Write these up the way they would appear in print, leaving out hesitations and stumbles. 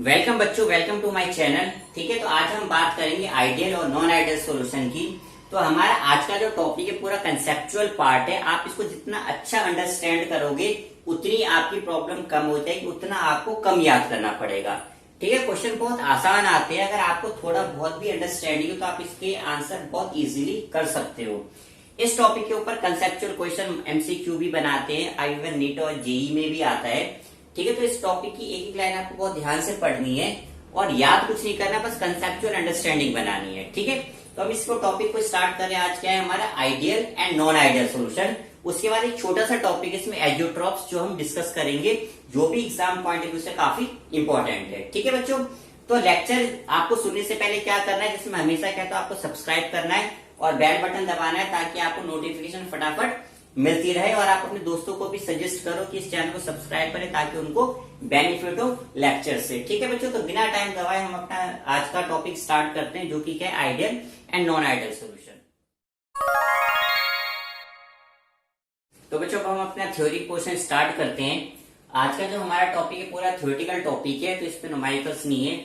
Welcome बच्चों, welcome to my channel. ठीक है, तो आज हम बात करेंगे आइडियल और नॉन आइडियल सॉल्यूशन की। तो हमारा आज का जो टॉपिक है पूरा कंसेप्चुअल पार्ट है। आप इसको जितना अच्छा अंडरस्टैंड करोगे उतनी आपकी प्रॉब्लम कम हो जाएगी, उतना आपको कम याद करना पड़ेगा। ठीक है, क्वेश्चन बहुत आसान आते हैं। अगर आपको थोड़ा बहुत भी अंडरस्टैंडिंग हो तो आप इसके आंसर बहुत इजीली कर सकते हो। इस टॉपिक के ऊपर कंसेप्चुअल क्वेश्चन एमसीक्यू भी बनाते हैं, आईवन नीट और जेई में भी आता है। ठीक है, तो इस टॉपिक की एक एक लाइन आपको बहुत ध्यान से पढ़नी है और याद कुछ नहीं करना, बस कंसेप्चुअल अंडरस्टैंडिंग बनानी है। ठीक है, तो हम इसको टॉपिक को स्टार्ट कर रहे हैं। आज क्या है हमारा ideal and non ideal solution. उसके बाद एक छोटा सा टॉपिक इसमें एजियोट्रॉप्स जो हम डिस्कस करेंगे, जो भी एग्जाम पॉइंट ऑफ व्यू से काफी इंपॉर्टेंट है। ठीक है बच्चों, तो लेक्चर आपको सुनने से पहले क्या करना है, जिसमें हमेशा कहता हूं आपको सब्सक्राइब करना है और बेल बटन दबाना है ताकि आपको नोटिफिकेशन फटाफट मिलती रहे। और आप अपने दोस्तों को भी सजेस्ट करो कि इस चैनल को सब्सक्राइब करें ताकि उनको बेनिफिट हो लेक्चर से। ठीक है बच्चों, तो बिना टाइम गवाए हम अपना आज का टॉपिक स्टार्ट करते हैं, जो कि क्या है ideal and non ideal solution. तो बच्चों अब हम अपना थ्योरी पोर्शन स्टार्ट करते हैं। आज का जो हमारा टॉपिक है पूरा थ्योरेटिकल टॉपिक है, तो इस पे न्यूमेरिकल्स नहीं है।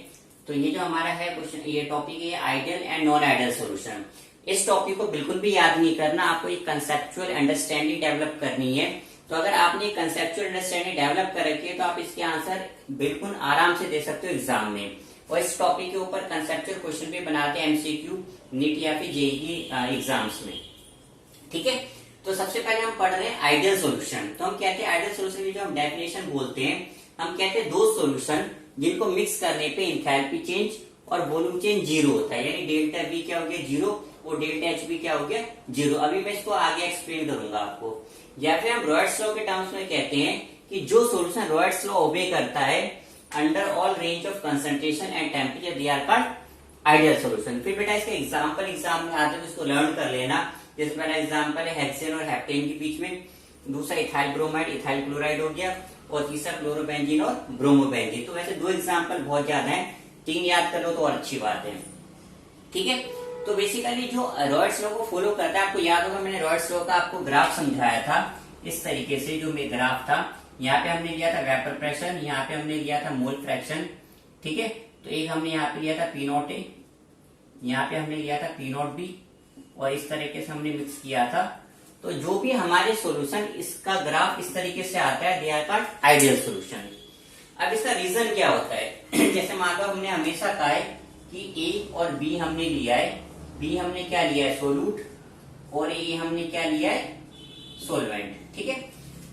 तो ये जो हमारा है क्वेश्चन, ये टॉपिक है ideal and non ideal solution. इस टॉपिक को बिल्कुल भी याद नहीं करना, आपको एक कंसेप्चुअल अंडरस्टैंडिंग डेवलप करनी है। तो अगर आपने कंसेप्चुअल अंडरस्टैंडिंग डेवलप कर रखी है तो आप इसके आंसर बिल्कुल आराम से दे सकते हो एग्जाम में। और इस टॉपिक के ऊपर कंसेप्चुअल क्वेश्चन भी बनाते हैं एमसीक्यू नीट या फिर जेईई एग्जाम्स में। ठीक है, तो सबसे पहले हम पढ़ रहे हैं आइडियल सॉल्यूशन। तो हम कहते हैं आइडियल सॉल्यूशन की जो हम डेफिनेशन बोलते हैं, हम कहते हैं दो सॉल्यूशन जिनको मिक्स करने पे एंथैल्पी चेंज और वॉल्यूम चेंज जीरो होता है। यानी डेल्टा वी क्या हो गया जीरो और डेल्टा एच भी क्या हो गया जीरो। अभी मैं इसको आगे एक्सप्लेन करूंगा आपको। या फिर हम रॉयट्स लॉ के टर्म्स में कहते हैं कि जो सॉल्यूशन रॉयट्स लॉ ओबे करता है under all range of concentration and temperature they are called ideal solution. फिर बेटा इसका एग्जांपल एग्जाम में आते हैं, इसको लर्न कर लेना। जैसे पहला एग्जांपल है हेक्सेन और हेप्टेन के बीच में, दूसरा इथाइल ब्रोमाइड इथाइल क्लोराइड हो गया, और तीसरा क्लोरोबेंजीन और ब्रोमोबेंजीन। तो वैसे दो एग्जाम्पल बहुत ज्यादा है, तीन याद कर लो तो और अच्छी बात है। ठीक है, तो बेसिकली जो रॉयट्स लॉ को फॉलो करता है, आपको याद होगा मैंने रॉयट्स लॉ का आपको ग्राफ समझाया था इस तरीके से। जो मेरा ग्राफ था, यहाँ पे हमने लिया था वेपर प्रेशर, यहाँ पे हमने लिया था मोल फ्रैक्शन। ठीक है, तो एक हमने यहाँ पे लिया था पी नॉट ए, यहाँ पे हमने लिया था पी नॉट बी, और इस तरीके से हमने मिक्स किया था। तो जो भी हमारे सॉल्यूशन इसका ग्राफ इस तरीके से आता है, they are called ideal solution. अब इसका रीजन क्या होता है, जैसे मान लो हमने हमेशा कहा है कि ए और बी हमने लिया है, बी हमने क्या लिया है सोल्यूट, और ए हमने क्या लिया है सोलवेंट। ठीक है,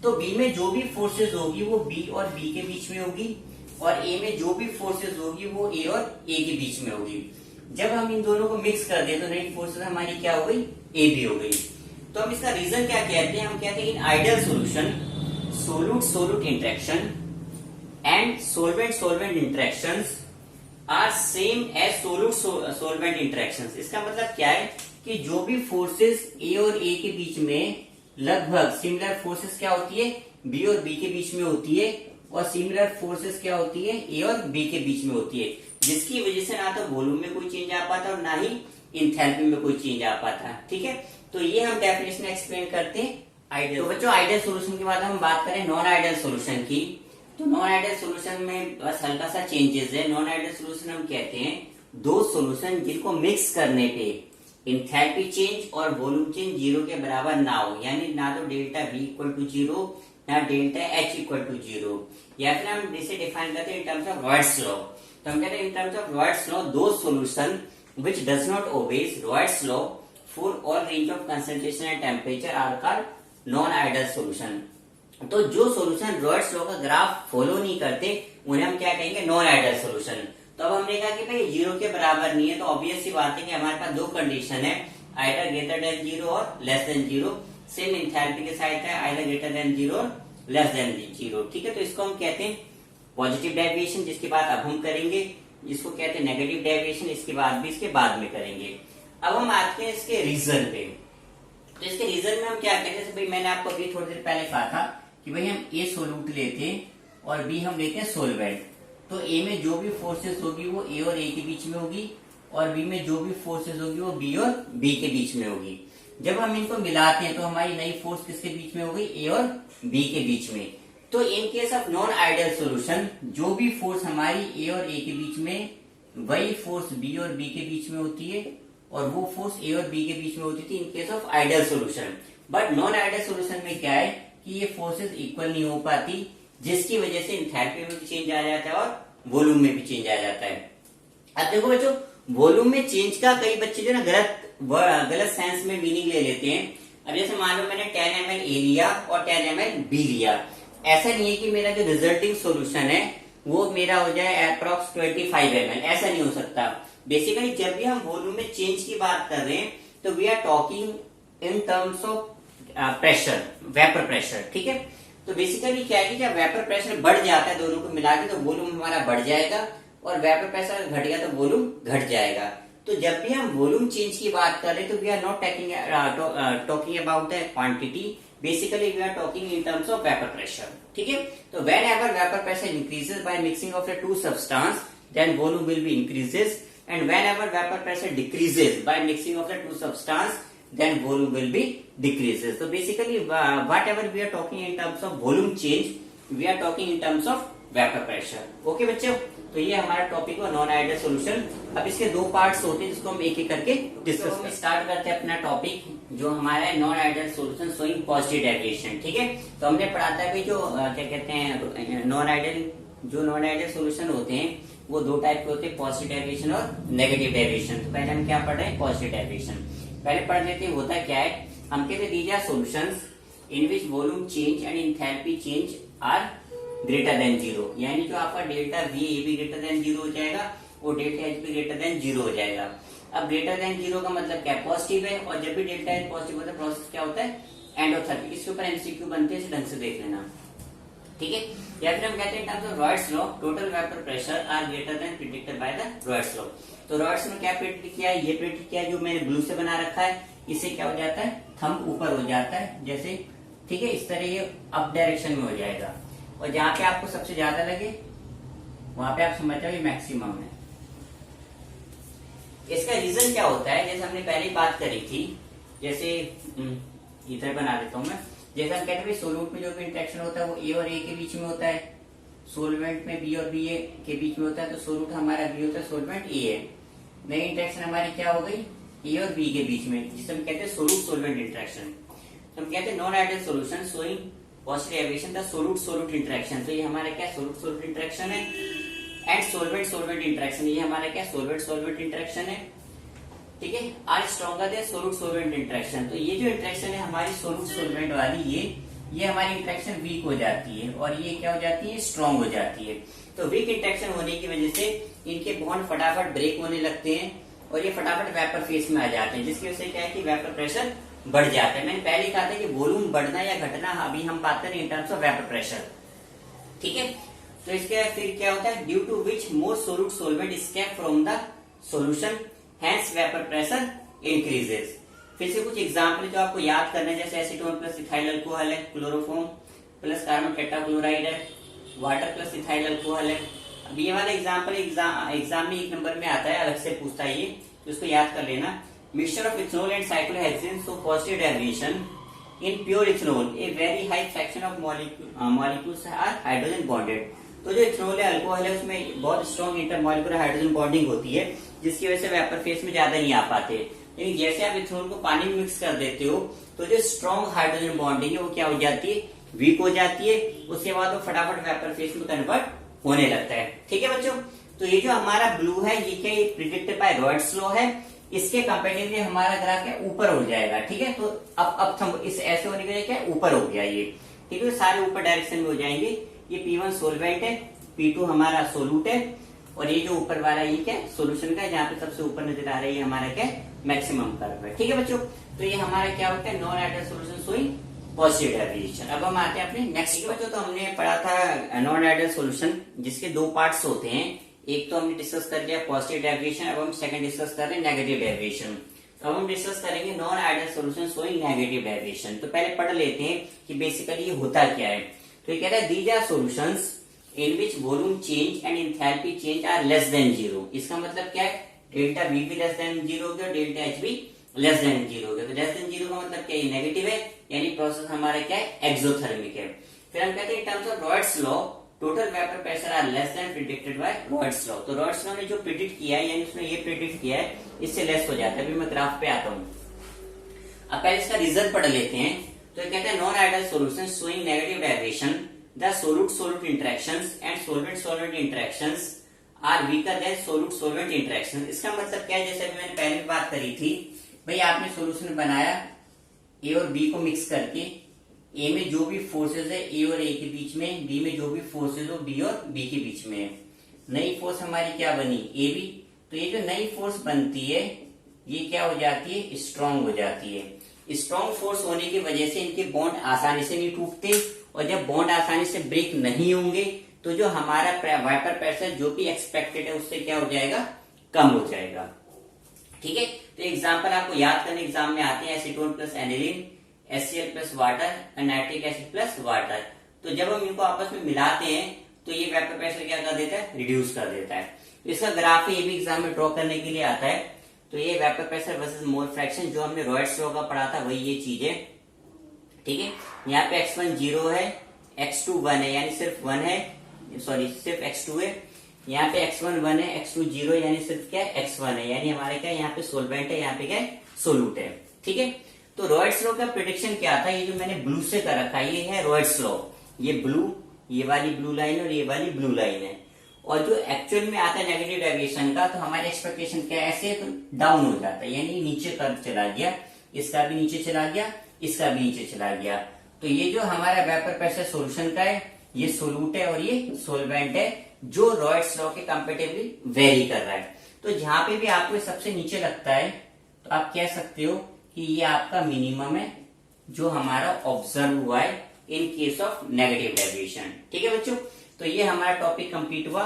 तो बी में जो भी फोर्सेस होगी वो बी और बी के बीच में होगी, और ए में जो भी फोर्सेस होगी वो ए और ए के बीच में होगी। जब हम इन दोनों को मिक्स कर दें तो नेट फोर्सेस हमारी क्या हो गई ए बी हो गई। तो हम इसका रीजन क्या कहते हैं, हम कहते हैं in ideal solution solute solute interaction and solvent solvent interactions are same as solute solvent interactions. इसका मतलब क्या है कि जो भी फोर्सेस ए और ए के बीच में लगभग सिमिलर फोर्सेस क्या होती है बी और बी के बीच में होती है, और सिमिलर फोर्सेस क्या होती है ए और बी के बीच में होती है, जिसकी वजह से ना तो वॉल्यूम में कोई चेंज आ पाता और ना ही एंथैल्पी में कोई चेंज आ पाता। ठीक है, तो ये हम डेफिनेशन एक्सप्लेन करते हैं आइडियल। तो बच्चों आइडियल सॉल्यूशन के बाद हम बात करें नॉन आइडियल सॉल्यूशन की। तो नॉन आइडियल सॉल्यूशन में बस हल्का सा चेंजेस है। नॉन आइडियल सॉल्यूशन हम कहते हैं दो सॉल्यूशन जिनको मिक्स करने पे एंथैल्पी चेंज और वॉल्यूम चेंज जीरो के बराबर ना हो, यानी ना तो delta V equal to zero ना delta H equal to zero. या फिर हम इसे डिफाइन करते हैं in terms of Raoult's law. तो हम कहते हैं in terms of Raoult's law दो solution which does not obeys Raoult's law for all range of concentration and temperature are called non ideal solution. तो जो सॉल्यूशन रॉयट्स लॉ का graph follow नहीं करते उन्हें हम क्या कहेंगे नॉन आइडियल सॉल्यूशन। तो अब हमने कहा कि भाई जीरो के बराबर नहीं है, तो ऑब्वियस सी बात है कि हमारे पास दो कंडीशन है, आइदर ग्रेटर देन जीरो और less than zero. Same enthalpy के साथ है आइदर ग्रेटर देन जीरो और लेस देन जीरो। ठीक है, तो इसको हम कहते हैं पॉजिटिव डेविएशन, जिसकी बात अब हम करेंगे। इसको कहते हैं नेगेटिव डेविएशन, इसकी बात भी इसके बाद में करेंगे। अब हम आते हैं इसके रीजन पे। तो इसके रीजन में हम क्या कहते हैं, भाई मैंने आपको अभी थोड़ी देर पहले कहा था कि भाई हम ए सोल्यूट लेते हैं और बी हम लेते हैं सोलवेंट। तो ए में जो भी फोर्सेस होगी वो ए और ए के बीच में होगी, और बी में जो भी फोर्सेस होगी वो बी और बी के बीच में होगी। जब हम इनको मिलाते हैं तो हमारी नई फोर्स किसके बीच में होगी ए और बी के बीच में। तो in case of non ideal solution, जो भी फोर्स हमारी ए और ए के बीच में, वही फोर्स बी और बी के बीच में होती है, और वो फोर्स ए और बी के बीच में होती थी in case of ideal solution. But non ideal solution में क्या है कि ये फोर्सेस इक्वल नहीं हो पाती, जिसकी वजह से एंथैल्पी में भी चेंज आ जाता है और वॉल्यूम में भी चेंज आ जाता है। अब देखो बच्चों, वॉल्यूम में चेंज का कई बच्चे जो ना गलत सेंस में मीनिंग ले लेते हैं। अब जैसे मान लो मैंने 10 ml ए लिया और 10 ml बी लिया, ऐसा नहीं है कि मेरा जो रिजल्टिंग सॉल्यूशन है वो मेरा हो जाए अप्रॉक्स 25 ml, ऐसा नहीं हो सकता। बेसिकली जब भी हम वॉल्यूम में चेंज की बात कर रहे हैं तो we are talking in terms of pressure, vapour pressure, ठीक है। तो बेसिकली क्या है कि जब वेपर प्रेशर बढ़ जाता है दोनों को मिला के, तो वॉल्यूम हमारा बढ़ जाएगा, और वेपर प्रेशर घट गया तो वॉल्यूम घट जाएगा। तो जब भी हम वॉल्यूम चेंज की बात कर रहे हैं तो we are not talking about the quantity, basically we are talking in terms of vapour pressure, ठीक है। तो whenever vapour pressure increases by mixing of the two substance, then volume will be increases, and whenever vapour pressure decreases by mixing of the two substance, then volume will be decreases. So basically whatever we are talking in terms of volume change, we are talking in terms of vapor pressure. Okay बच्चों, तो ये हमारा topic है non ideal solution. अब इसके दो parts होते हैं जिसको हम एक एक करके डिस्कस करते हैं। स्टार्ट करते हैं अपना टॉपिक जो हमारा है non ideal solution showing positive deviation, ठीक है। तो हमने पढ़ा था कि जो क्या कहते हैं नॉन आइडियल सॉल्यूशन होते हैं वो दो टाइप के होते हैं, पॉजिटिव डेविएशन और नेगेटिव डेविएशन। तो पहले हम क्या पढ़ रहे हैं, पॉजिटिव डेविएशन पहले पढ़ लेते हैं। होता क्या है, हम कहते हैं these are solutions in which volume change and enthalpy change are greater than zero, यानी जो आपका डेल्टा वी ए भी ग्रेटर देन जीरो हो जाएगा और डेल्टा एच भी ग्रेटर देन जीरो हो जाएगा। अब ग्रेटर देन जीरो का मतलब क्या है, पॉजिटिव है, और जब भी डेल्टा एच पॉजिटिव होता है प्रोसेस क्या होता है, एंडोथर्मी। इसके ऊपर एमसीक्यू बनते हैं, इसे ढंग से देख लेना, ठीक है। या फिर हम कहते हैं terms of Raoult's law, total vapour pressure are greater than predicted by the Raoult's law. तो रॉयट्स में क्या प्रेडिक्ट किया है, ये प्रेडिक्ट किया है जो मैंने ब्लू से बना रखा है, इससे क्या हो जाता है, थंब ऊपर हो जाता है जैसे, ठीक है। इस तरह ये अप डायरेक्शन में हो जाएगा, और जहां पे आपको सबसे ज्यादा लगे वहां पे आप समझ जाओ ये मैक्सिमम है। इसका रीजन क्या होता है, जैसे हमने पहले बात करी थी, जैसे इधर बना देता हूं मैं, जैसे हम कहते हैं सोल्यूट में जो भी इंटरेक्शन होता है वो ए और ए के बीच में होता है, सोलवेंट में बी और बी ए के बीच में होता है, तो सोल्यूट हमारा बी होता है, सोलवेंट ए है। नई इंटरेक्शन हमारी क्या हो गई, ए और बी के बीच में, जिसे हम कहते हैं सोल्यूट सोलवेंट इंटरेक्शन। तो हम कहते हैं non ideal solution showing positive deviation the solute solute interaction. तो ये हमारा क्या सोल्यूट सोल्यूट इंटरेक्शन है, एंड सोलवेंट सोलवेंट इंटरेक्शन, ये हमारा क्या सोलवेंट सोलवेंट इंटरेक्शन है, ठीक है। Are stronger than solute solvent interaction. तो ये जो इंटरेक्शन है हमारी सोल्यूट सोलवेंट वाली, ये हमारी इंटरेक्शन वीक हो जाती है, और ये क्या हो जाती है, स्ट्रॉन्ग हो जाती है। तो वीक इंटरेक्शन होने की वजह से इनके बॉन्ड फटाफट ब्रेक होने लगते हैं, और ये फटाफट वेपर फेस में आ जाते हैं, जिसकी वजह से क्या है कि वेपर प्रेशर बढ़ जाता है। मैंने पहले कहा था कि वॉल्यूम बढ़ना या घटना, अभी हम बात करें in terms of vapour pressure, ठीक है। तो इसके फिर क्या होता है, due to which more solute solvent escape from the solution, hence vapour pressure increases. फिर से कुछ एग्जाम्पल जो आपको याद करना है, जैसे एसीटोन प्लस इथाइल अल्कोहल है, क्लोरोफॉर्म प्लस कार्बन टेट्राक्लोराइड है, वाटर प्लस इथाइल अल्कोहल है। अब ये वाला एग्जाम्पल एग्जाम में 1 नंबर में आता है, अलग से पूछता है ये, तो इसको याद कर लेना। Mixture of ethanol and cyclohexane show positive deviation in pure ethanol, a very high fraction of molecules are hydrogen bonded. तो जो इथेनॉल है, अल्कोहल है, उसमें बहुत स्ट्रॉन्ग इंटरमॉलिक्यूलर हाइड्रोजन बॉन्डिंग होती है, जिसकी वजह से वेपर फेस में ज्यादा नहीं आ पाते। लेकिन जैसे आप इथेनॉल को पानी में मिक्स कर देते हो तो जो स्ट्रॉन्ग हाइड्रोजन बॉन्डिंग है वो क्या हो जाती है, वीक हो जाती है, उसके बाद वो फटाफट वेपर फेस में कन्वर्ट होने लगता है, ठीक है बच्चों। तो ये जो हमारा ब्लू है ये क्या प्रेडिक्टेड बाय रॉयट्स लॉ है, इसके कंपेरेटिवली हमारा ग्राफ क्या ऊपर हो जाएगा, ठीक है। तो अब थंब इस ऐसे होने की वजह क्या ऊपर हो गया ये, ठीक है। सारे ऊपर डायरेक्शन में हो जाएंगे। ये P1 सोलवेंट है, P2 हमारा सोल्यूट है, और ये जो ऊपर वाला ये क्या सोल्यूशन का, जहाँ पे सबसे ऊपर नजर आ रही है हमारा क्या मैक्सिमम कर्व है, ठीक है बच्चों। तो ये हमारा क्या होता है, non ideal solution showing positive deviation. अब हम आते हैं अपने नेक्स्ट बच्चों। तो हमने पढ़ा था नॉन आइडियल सॉल्यूशन, जिसके दो पार्ट्स होते हैं। एक तो हमने डिस्कस कर लिया पॉजिटिव डेविएशन, अब हम सेकंड डिस्कस कर रहे हैं नेगेटिव डेविएशन। तो अब हम डिस्कस करेंगे non ideal solution showing negative deviation. तो पहले पढ़ लेते हैं कि बेसिकली ये होता क्या है। तो ये कहता है these are solutions in which volume change and enthalpy change are less than zero. इसका मतलब क्या है, डेल्टा वी भी लेस देन जीरो हो गया, डेल्टा एच भी लेस देन जीरो हो गया। तो लेस देन जीरो का मतलब क्या है, नेगेटिव है, यानी प्रोसेस हमारा क्या है, एक्सोथर्मिक है। फिर हम कहते हैं in terms of Raoult's law total vapour pressure are less than predicted by Raoult's law. तो रॉयट्स लॉ ने जो प्रिडिक्ट किया है, यानी उसने ये प्रिडिक्ट किया है, इससे लेस हो जाता है। अभी मैं ग्राफ पे आता हूँ। अब पहले इसका रिजल्ट पढ़ लेते हैं। तो ये कहते हैं non ideal solution showing negative deviation, the solute solute interactions and solvent solvent interactions are weaker than solute solvent interaction. इसका मतलब क्या है, जैसे अभी मैंने पहले भी बात करी थी, भाई आपने सॉल्यूशन बनाया ए और बी को मिक्स करके, ए में जो भी फोर्सेस है ए और ए के बीच में, बी में जो भी फोर्सेस हो बी और बी के बीच में है। नई फोर्स हमारी क्या बनी, ए बी। तो ये जो नई फोर्स बनती है ये क्या हो जाती है, स्ट्रांग हो जाती है। स्ट्रांग फोर्स होने की वजह से इनके बॉन्ड आसानी से नहीं टूटते, और जब बॉन्ड आसानी से ब्रेक नहीं होंगे तो जो हमारा वेपर प्रेशर जो भी एक्सपेक्टेड है उससे क्या हो जाएगा, कम हो जाएगा। ठीक है, तो एग्जांपल आपको याद करने एग्जाम में आते हैं, acetone plus aniline, HCl plus water और नाइट्रिक एसिड प्लस वाटर। तो जब हम इनको आपस में मिलाते हैं तो ये वेपर प्रेशर क्या कर देता है, रिड्यूस कर देता है। इसका ग्राफ ये भी एग्जाम में ड्रॉ करने के लिए आता है। तो ये vapour pressure versus mole fraction जो हमने रॉयट्स लॉ का पढ़ा था वही ये चीज है। ठीक है, यहाँ पे x1 0 है, x2 1 है, यानी सिर्फ 1 है, सॉरी सिर्फ x2 है। यहाँ पे x1 1 है, x2 0 है, यानी सिर्फ क्या है, x1 है, यानी हमारे क्या यहाँ पे सोलवेंट है, यहाँ पे क्या है, सोलूट है। ठीक है, तो रॉयट्स लॉ का प्रेडिक्शन क्या था, ये जो मैंने ब्लू से कर रखा है ये है रॉयट्स लॉ। ये ब्लू, ये वाली ब्लू लाइन और ये वाली ब्लू लाइन है। और जो एक्चुअल में आता है नेगेटिव डेविएशन का, तो हमारे एक्सपेक्टेशन क्या ऐसे है, तो डाउन हो जाता है, यानी नीचे कर्व चला गया, इसका भी नीचे चला गया, इसका भी नीचे चला गया। तो ये जो हमारा वेपर प्रेशर सॉल्यूशन का है, ये सोलूट है और ये सोलवेंट है, जो रॉयट्स लॉ के कंपेरेटिवली वेरी कर रहा है। तो जहां पे भी आपको सबसे नीचे लगता है तो आप कह सकते हो कि ये आपका मिनिमम है जो हमारा ऑब्जर्व हुआ है in case of negative deviation. ठीक है बच्चों, तो ये हमारा टॉपिक कंप्लीट हुआ,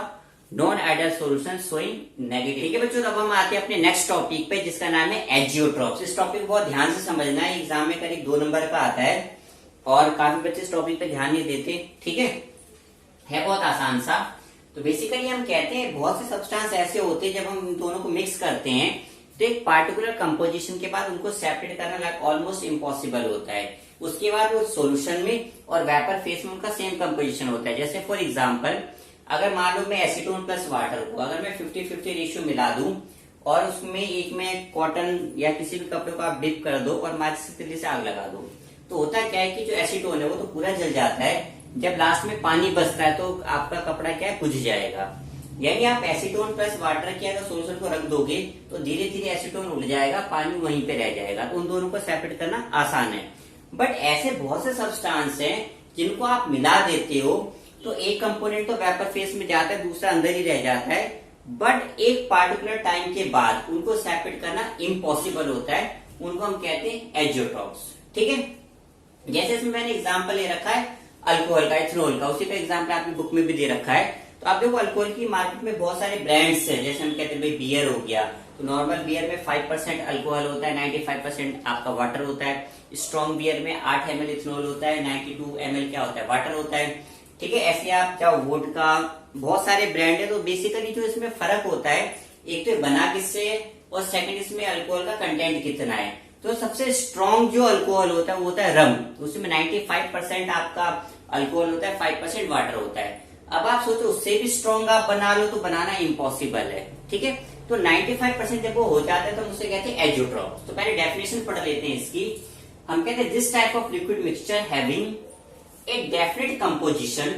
non ideal solution showing negative. ठीक है बच्चों, अब हम आते हैं अपने नेक्स्ट टॉपिक पे जिसका नाम है एजियोट्रॉप्स। इस टॉपिक को बहुत ध्यान से समझना है, एग्जाम में करीब 2 नंबर का आता है और काफी बच्चे इस टॉपिक पे ध्यान नहीं देते। ठीक है बहुत आसान सा। तो बेसिकली हम कहते हैं बहुत से सब्सटेंस ऐसे होते हैं जब हम इन दोनों को मिक्स करते हैं तो एक पार्टिकुलर कंपोजिशन के बाद उनको सेपरेट करना लाइक ऑलमोस्ट इम्पॉसिबल होता है। उसके बाद वो सॉल्यूशन में और वेपर फेस में उनका सेम कंपोजिशन होता है। जैसे फॉर एग्जांपल, अगर मान लो मैं एसीटोन प्लस वाटर को अगर मैं 50-50 रेशियो मिला दूं और उसमें एक में कॉटन या किसी भी कपड़े को आप डिप कर दो और माचिस की तिल्ली से आग लगा दो, तो होता क्या है कि जो एसीटोन है वो तो पूरा जल जाता है, जब लास्ट में पानी बचता है तो आपका कपड़ा क्या है, बुझ जाएगा। यानी आप एसीटोन प्लस वाटर के अगर सोल्यूशन को रख दोगे तो धीरे धीरे एसीटोन उड़ जाएगा, पानी वहीं पे रह जाएगा। तो उन दोनों को सेपरेट करना आसान है। बट ऐसे बहुत से सब्सटेंस हैं जिनको आप मिला देते हो तो एक कंपोनेंट तो वेपर फेस में जाता है, दूसरा अंदर ही रह जाता है, बट एक पार्टिकुलर टाइम के बाद उनको सेपरेट करना इम्पॉसिबल होता है। उनको हम कहते हैं एजियोट्रॉप्स। ठीक है, जैसे इसमें मैंने एग्जाम्पल ले रखा है अल्कोहल का, इथेनॉल का, उसी का एग्जाम्पल आपकी बुक में भी दे रखा है। तो आप देखो अल्कोहल की मार्केट में बहुत सारे ब्रांड्स हैं, जैसे हम कहते हैं भाई बियर हो गया, तो नॉर्मल बियर में 5% अल्कोहल होता है, 95% आपका वाटर होता है। स्ट्रॉन्ग बियर में 8 ml इथेनॉल होता है, 92 ml क्या होता है, वाटर होता है। ठीक है, ऐसे आप चाहो वोडका, बहुत सारे ब्रांड है। तो बेसिकली जो इसमें फर्क होता है, एक तो बना किससे है और सेकंड इसमें अल्कोहल का कंटेंट कितना है। तो सबसे स्ट्रॉन्ग जो अल्कोहल होता है वो होता है रम, उसमें 95% आपका अल्कोहल होता है, 5% वाटर होता है। अब आप सोचो उससे भी स्ट्रॉन्ग आप बना लो तो बनाना इम्पॉसिबल है। ठीक है, तो 95% जब वो हो जाता है तो हम उसे कहते हैं एजियोट्रॉप। तो पहले डेफिनेशन पढ़ लेते हैं इसकी। हम कहते हैं this type of liquid mixture having a definite composition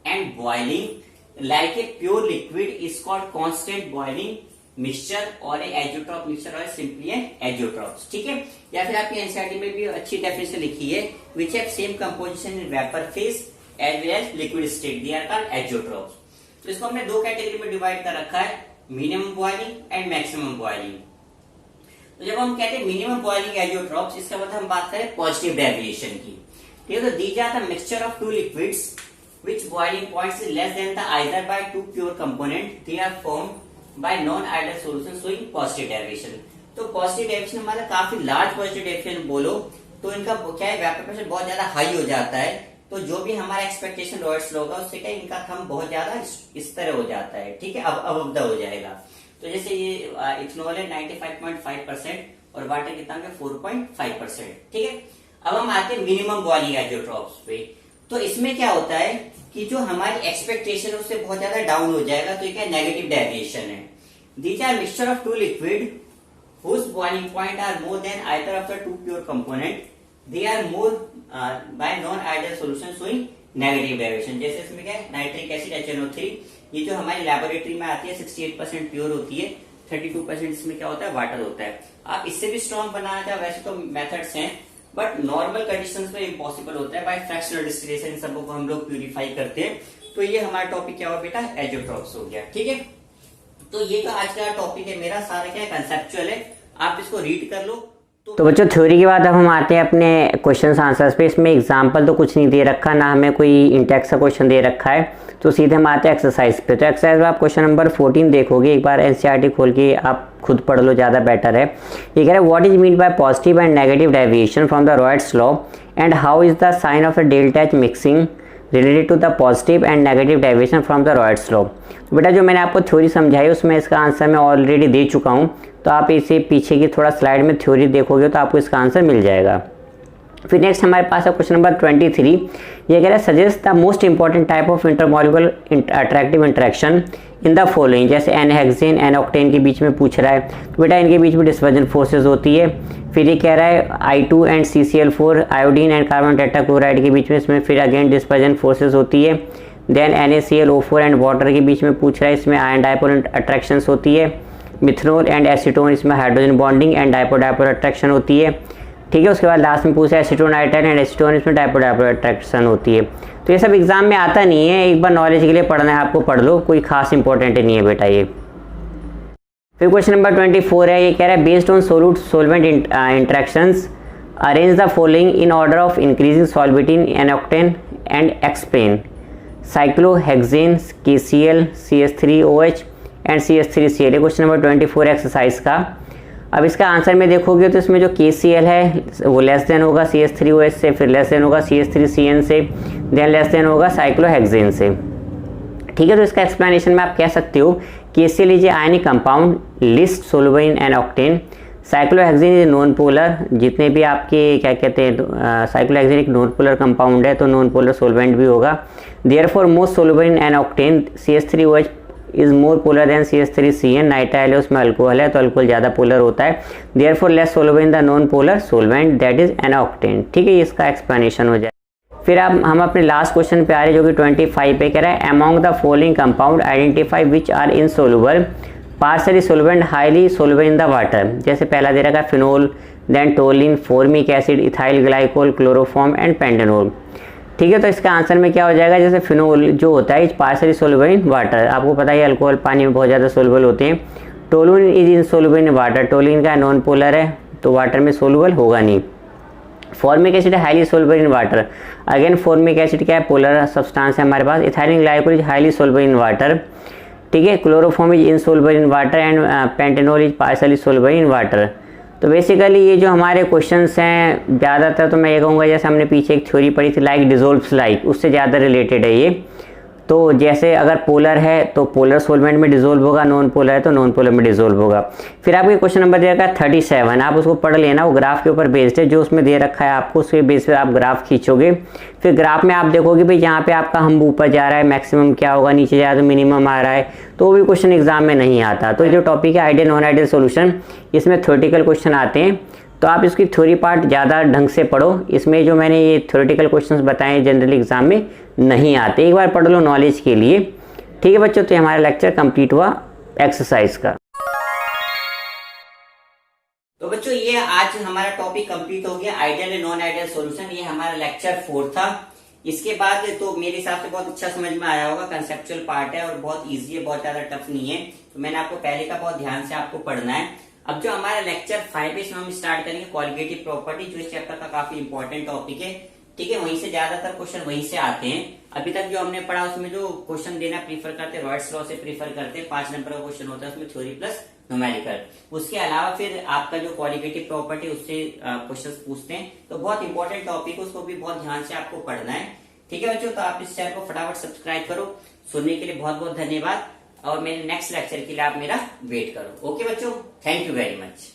and boiling like a pure liquid is called constant boiling mixture और एजियोट्रॉप मिक्सचर और सिंपली एजियोट्रॉप्स। ठीक है, या फिर आपकी एनसीईआरटी में भी अच्छी डेफिनेशन लिखी है, which have same composition in vapour phase as well as liquid state, they are called azeotropes. तो इसको हमने 2 कैटेगरी में डिवाइड कर रखा है, minimum boiling and maximum boiling. तो जब हम कहते हैं मिनिमम बॉइलिंग एजियोट्रॉप्स, इसका मतलब हम बात करें पॉजिटिव डेविएशन की। ठीक है, तो these are the mixture of 2 liquids which boiling points is less than the either by 2 pure component, they are formed by non-ideal solution showing positive deviation। तो पॉजिटिव डेविएशन मतलब काफी लार्ज पॉजिटिव डेविएशन बोलो तो इनका क्या है, vapour pressure बहुत ज्यादा हाई हो जाता है। तो जो भी हमारा एक्सपेक्टेशन रॉयट्स लॉ होगा उससे क्या इनका थंब बहुत ज्यादा इस तरह हो जाता है। ठीक है, अब हो जाएगा। तो जैसे ये इथेनॉल है 95.5% और वाटर कितना है 4.5%। ठीक है, अब हम आते हैं मिनिमम बॉइलिंग एजियोट्रॉप्स पे। तो इसमें क्या होता है कि जो हमारी एक्सपेक्टेशन उससे बहुत ज्यादा डाउन हो जाएगा, तो ये क्या नेगेटिव डेविएशन है। These are mixture of two liquid whose boiling point are more than either of the two pure component. They are more by non-ideal solution showing negative deviation. जैसे इसमें क्या है, नाइट्रिक एसिड HNO3, ये जो हमारी laboratory में आती है 68% प्योर होती है, 32% इसमें क्या होता है, वाटर होता है। आप इससे भी स्ट्रॉन्ग बनाना चाहे वैसे तो मेथड्स हैं, बट नॉर्मल कंडीशंस में इम्पॉसिबल होता है। बाय फ्रैक्शनल डिस्टिलेशन सबको हम लोग प्यूरिफाई करते हैं। तो ये हमारा टॉपिक क्या हुआ बेटा, एजोट्रॉप्स हो गया। ठीक है, तो ये जो आज का टॉपिक है मेरा सारा क्या कंसेप्चुअल है, आप इसको रीड कर लो। तो बच्चों थ्योरी के बाद अब हम आते हैं अपने क्वेश्चंस आंसर्स पे। इसमें एग्जांपल तो कुछ नहीं दे रखा, ना हमें कोई इंटेक्स का क्वेश्चन दे रखा है, तो सीधे हम आते हैं एक्सरसाइज पे। तो एक्सरसाइज में आप क्वेश्चन नंबर 14 देखोगे, एक बार एनसीईआरटी खोल के आप खुद पढ़ लो, ज़्यादा बेटर है। ये कह रहा है what is mean by positive and negative deviation from the Raoult's law and how is the sign of a delta H mixing related to the positive and negative deviation from the Raoult's law. बेटा जो मैंने आपको theory समझाई उसमें इसका answer मैं already दे चुका हूँ, तो आप इसे पीछे की थोड़ा स्लाइड में थ्योरी देखोगे तो आपको इसका आंसर मिल जाएगा। फिर नेक्स्ट हमारे पास है क्वेश्चन नंबर 23। ये कह रहा है suggest the most important type of intermolecular attractive interaction in the following. जैसे एन हेक्सेन एन ऑक्टेन के बीच में पूछ रहा है, तो बेटा इनके बीच में डिस्पर्जन फोर्सेज होती है। फिर ये कह रहा है I2 and CCl4 iodine and carbon tetrachloride के बीच में, इसमें फिर अगेन डिस्पर्जन फोर्सेज होती है। देन NaClO4 एंड वाटर के बीच में पूछ रहा है, इसमें आयन डायपोल अट्रैक्शंस होती है। मिथनॉल एंड एसीटोन, इसमें hydrogen bonding and dipole dipole attraction होती है। ठीक है, उसके बाद लास्ट में पूछा एसीटोनाइट्राइल एंड एसीटोन, इसमें डायपोल डायपोल अट्रैक्शन होती है। तो ये सब एग्जाम में आता नहीं है, एक बार नॉलेज के लिए पढ़ना है आपको, पढ़ लो, कोई खास इंपॉर्टेंट नहीं है बेटा ये। फिर क्वेश्चन नंबर 24 है, ये कह रहा है based on solute solvent interactions arrange the following in order of increasing solubility in n octane and explain cyclohexane KCl CH3OH and CH3Cl। Question number 24 exercise का। अब इसका आंसर में देखोगे तो इसमें जो KCl है वो लेस देन होगा CH3OH से, फिर लेस देन होगा CH3CN से, देन लेस देन होगा साइक्लोहेक्सेन से। ठीक है, तो इसका एक्सप्लेनेशन में आप कह सकते हो KCl is ionic compound list soluble in n octane, cyclohexane is non polar. जितने भी आपके क्या कहते हैं साइक्लोहेक्सेन एक नॉन पोलर कंपाउंड है, तो नॉन पोलर सोलवेंट भी होगा। Therefore most soluble in n octane CH3OH is more polar than CH3CN। Nitrile है उसमें अल्कोहल है, तो अल्कोहल ज़्यादा पोलर होता है। Therefore less soluble in the non polar solvent that is an octane. ठीक है, इसका एक्सप्लेनेशन हो जाए। फिर अब हम अपने लास्ट क्वेश्चन पे आ रहे हैं, जो कि 25 पे कह रहा है among the following compound identify which are insoluble partially solvent highly soluble in the water. जैसे पहला दे रखा है phenol, then toluene, formic acid, ethyl glycol, chloroform and pentanol. ठीक है, तो इसका आंसर में क्या हो जाएगा, जैसे फिनोल जो होता है is partially soluble in water, आपको पता है अल्कोहल पानी में बहुत ज़्यादा सोलुबल होते हैं। Toluene is insoluble in water, toluene का नॉन पोलर है तो वाटर में सोलुबल होगा नहीं। फॉर्मिक एसिड है highly soluble in water, again formic acid क्या है, पोलर सब्सटेंस है हमारे पास। Ethyl glycol is highly soluble in water. ठीक है, chloroform is insoluble in water and pentanol is partially soluble in water. तो बेसिकली ये जो हमारे क्वेश्चंस हैं ज़्यादातर तो मैं ये कहूँगा जैसे हमने पीछे एक थ्योरी पढ़ी थी लाइक डिजोल्व्स लाइक, उससे ज़्यादा रिलेटेड है ये। तो जैसे अगर पोलर है तो पोलर सोलवेंट में डिजोल्व होगा, नॉन पोलर है तो नॉन पोलर में डिजोल्व होगा। फिर आपके क्वेश्चन नंबर दे रखा है 37, आप उसको पढ़ लेना, वो ग्राफ के ऊपर बेस्ड है, जो उसमें दे रखा है आपको उसके बेस पे आप ग्राफ खींचोगे। फिर ग्राफ में आप देखोगे भाई जहाँ पे आपका हम ऊपर जा रहा है मैक्सिमम क्या होगा, नीचे जा रहा है तो मिनिमम आ रहा है, तो वो भी क्वेश्चन एग्जाम में नहीं आता। तो जो टॉपिक है आइडियल नॉन आइडियल सोल्यूशन, इसमें थ्योरेटिकल क्वेश्चन आते हैं, तो आप इसकी थ्योरी पार्ट ज़्यादा ढंग से पढ़ो। इसमें जो मैंने ये थ्योरेटिकल क्वेश्चंस बताए जनरल एग्जाम में नहीं आते, एक बार पढ़ लो नॉलेज के लिए। ठीक है बच्चों, तो हमारा लेक्चर कंप्लीट हुआ एक्सरसाइज का। तो बच्चों ये आज हमारा टॉपिक कंप्लीट हो गया, ideal and non ideal solution. ये हमारा लेक्चर 4 था। इसके बाद तो मेरे हिसाब से बहुत अच्छा समझ में आया होगा, कंसेप्चुअल पार्ट है और बहुत इजी है, बहुत ज्यादा टफ नहीं है। तो मैंने आपको पहले का बहुत ध्यान से आपको पढ़ना है। अब जो हमारा लेक्चर 5 है इसमें हम स्टार्ट करेंगे क्वालिटेटिव प्रॉपर्टी, जो इस चैप्टर का काफी इंपॉर्टेंट टॉपिक है। ठीक है, वहीं से ज्यादातर क्वेश्चन वहीं से आते हैं। अभी तक जो हमने पढ़ा उसमें जो क्वेश्चन देना प्रीफर करते हैं रॉयट्स लॉ से प्रीफर करते हैं, 5 नंबर का क्वेश्चन होता है उसमें थ्योरी प्लस न्यूमेरिकल। उसके अलावा फिर आपका जो क्वालिटेटिव प्रॉपर्टी उससे क्वेश्चन पूछते हैं, तो बहुत इंपॉर्टेंट टॉपिक है, उसको भी बहुत ध्यान से आपको पढ़ना है। ठीक है बच्चों, तो आप इस चैनल को फटाफट सब्सक्राइब करो। सुनने के लिए बहुत बहुत धन्यवाद, और मेरे नेक्स्ट लेक्चर के लिए आप मेरा वेट करो। ओके बच्चों, थैंक यू वेरी मच।